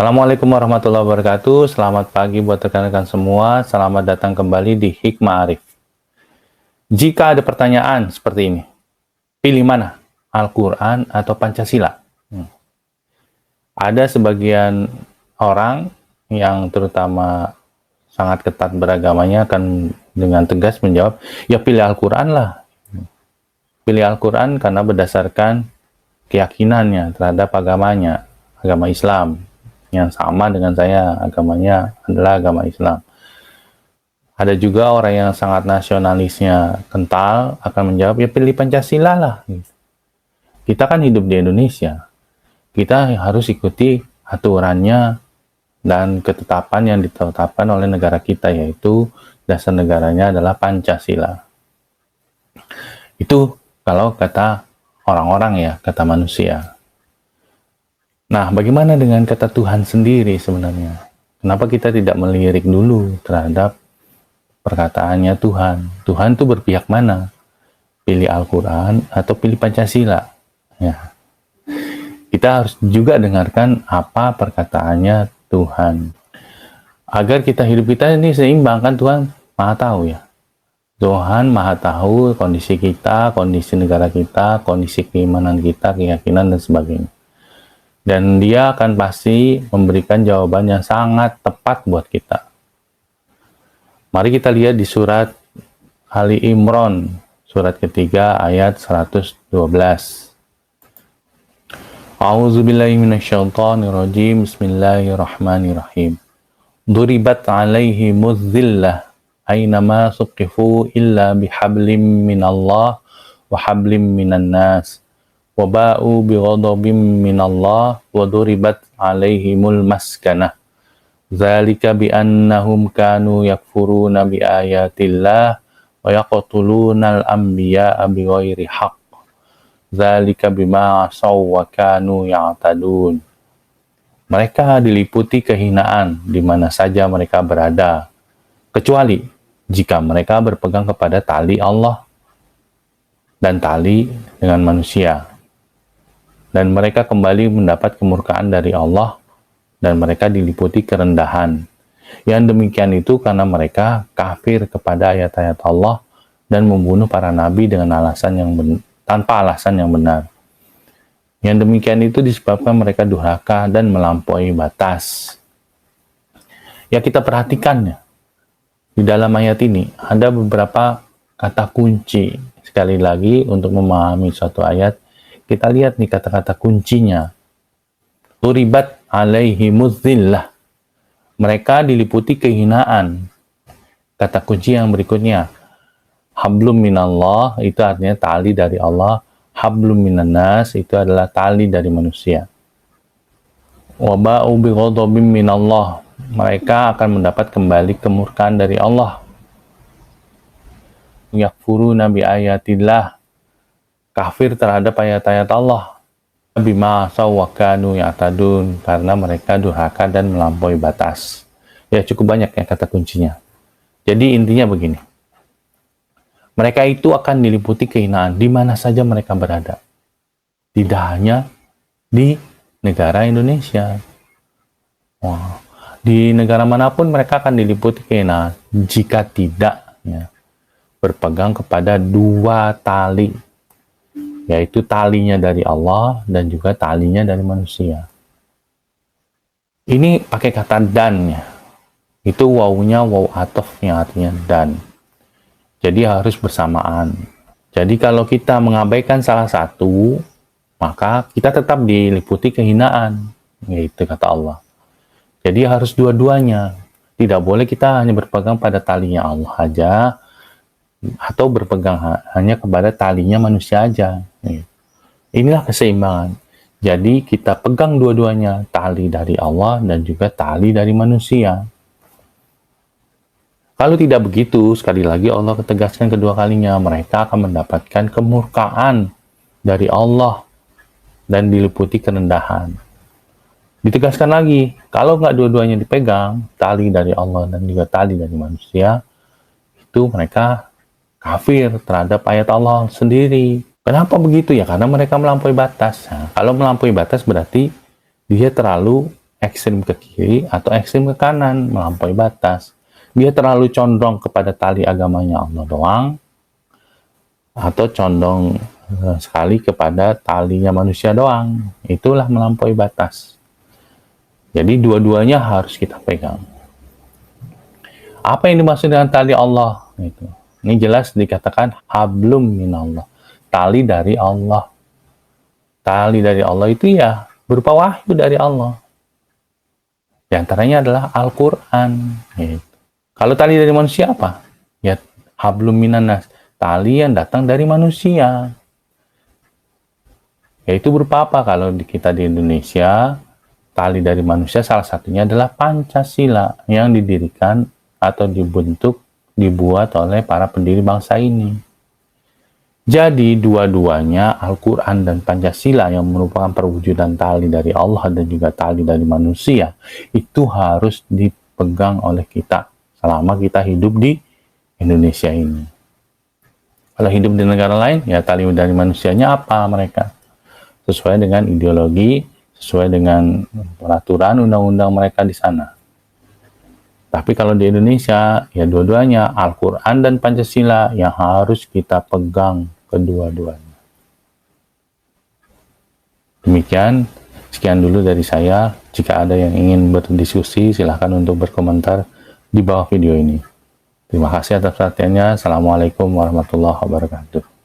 Assalamualaikum warahmatullahi wabarakatuh. Selamat pagi buat rekan-rekan semua. Selamat datang kembali di Hikmah Arif. Jika ada pertanyaan seperti ini, pilih mana? Al-Quran atau Pancasila? Ada sebagian orang yang terutama sangat ketat beragamanya akan dengan tegas menjawab, ya pilih Al-Quran lah. Pilih Al-Quran karena berdasarkan keyakinannya terhadap agamanya, agama Islam. Yang sama dengan saya, agamanya adalah agama Islam. Ada juga orang yang sangat nasionalisnya kental akan menjawab, ya pilih Pancasila lah. Kita kan hidup di Indonesia, kita harus ikuti aturannya dan ketetapan yang ditetapkan oleh negara kita, yaitu dasar negaranya adalah Pancasila. Itu kalau kata orang-orang ya, kata manusia. Nah, bagaimana dengan kata Tuhan sendiri sebenarnya? Kenapa kita tidak melirik dulu terhadap perkataannya Tuhan? Tuhan itu berpihak mana? Pilih Al-Quran atau pilih Pancasila? Ya. Kita harus juga dengarkan apa perkataannya Tuhan. Agar hidup kita ini seimbang, kan Tuhan Maha tahu ya. Tuhan Maha tahu kondisi kita, kondisi negara kita, kondisi keimanan kita, keyakinan dan sebagainya. Dan dia akan pasti memberikan jawaban yang sangat tepat buat kita. Mari kita lihat di surat Ali Imran, surat ketiga ayat 112. A'udzubillahi minasyaitonirrajim. Bismillahirrahmanirrahim. Duribat 'alaihimuz zillah aynama suqifu illa bihablim minallah wa hablim minan nas. Waba'u bighadabim minallah wa duribat alaihimul maskanah zalika biannahum kanu yakfuruna biayatillah wa yaqtulunal anbiya'a bighairi haqq zalika bima asaw wa kanu ya'tadun. Mereka diliputi kehinaan di mana saja mereka berada, kecuali jika mereka berpegang kepada tali Allah dan tali dengan manusia. Dan mereka kembali mendapat kemurkaan dari Allah, dan mereka diliputi kerendahan. Yang demikian itu karena mereka kafir kepada ayat-ayat Allah dan membunuh para nabi dengan tanpa alasan yang benar. Yang demikian itu disebabkan mereka durhaka dan melampaui batas. Ya, kita perhatikan ya, di dalam ayat ini ada beberapa kata kunci. Sekali lagi untuk memahami suatu ayat, kita lihat nih kata-kata kuncinya. Duribat alaihimuz zillah. Mereka diliputi kehinaan. Kata kunci yang berikutnya, hablum minallah, itu artinya tali dari Allah. Hablum minannas, itu adalah tali dari manusia. Waba'u bighadabim minallah. Mereka akan mendapat kembali kemurkaan dari Allah. Yakfuruna bi ayatillah. Kafir terhadap ayat-ayat Allah. Bima sawwakanu ya'tadun, karena mereka durhaka dan melampaui batas. Ya, cukup banyak ya kata kuncinya. Jadi intinya begini. Mereka itu akan diliputi kehinaan di mana saja mereka berada. Tidak hanya di negara Indonesia. Wah, di negara manapun mereka akan diliputi kehinaan jika tidak ya, berpegang kepada dua tali, yaitu talinya dari Allah dan juga talinya dari manusia. Ini pakai kata dan ya. Itu wawunya waw atof yang artinya dan. Jadi harus bersamaan. Jadi kalau kita mengabaikan salah satu, maka kita tetap diliputi kehinaan, yaitu kata Allah. Jadi harus dua-duanya. Tidak boleh kita hanya berpegang pada talinya Allah aja, atau berpegang hanya kepada talinya manusia aja. Inilah keseimbangan. Jadi kita pegang dua-duanya, tali dari Allah dan juga tali dari manusia. Kalau tidak begitu, sekali lagi Allah ketegaskan kedua kalinya, mereka akan mendapatkan kemurkaan dari Allah dan diliputi kerendahan. Ditegaskan lagi, kalau nggak dua-duanya dipegang, tali dari Allah dan juga tali dari manusia, itu mereka kafir terhadap ayat Allah sendiri. Kenapa begitu ya? Karena mereka melampaui batas. Nah, kalau melampaui batas berarti dia terlalu ekstrim ke kiri atau ekstrim ke kanan, melampaui batas. Dia terlalu condong kepada tali agamanya Allah doang, atau condong sekali kepada talinya manusia doang. Itulah melampaui batas. Jadi dua-duanya harus kita pegang. Apa yang dimaksud dengan tali Allah? Ini jelas dikatakan hablum minallah. Tali dari Allah. Tali dari Allah itu ya berupa wahyu dari Allah. Di antaranya adalah Al-Quran. Kalau tali dari manusia apa? Ya hablum minanas. Tali yang datang dari manusia. Yaitu berupa apa? Kalau kita di Indonesia, tali dari manusia salah satunya adalah Pancasila yang didirikan atau dibuat oleh para pendiri bangsa ini. Jadi dua-duanya Al-Quran dan Pancasila yang merupakan perwujudan tali dari Allah dan juga tali dari manusia itu harus dipegang oleh kita selama kita hidup di Indonesia ini. Kalau hidup di negara lain, ya tali dari manusianya apa mereka? Sesuai dengan ideologi, sesuai dengan peraturan undang-undang mereka di sana. Tapi kalau di Indonesia, ya dua-duanya Al-Quran dan Pancasila yang harus kita pegang kedua-duanya. Demikian, sekian dulu dari saya. Jika ada yang ingin berdiskusi, silahkan untuk berkomentar di bawah video ini. Terima kasih atas perhatiannya. Assalamualaikum warahmatullahi wabarakatuh.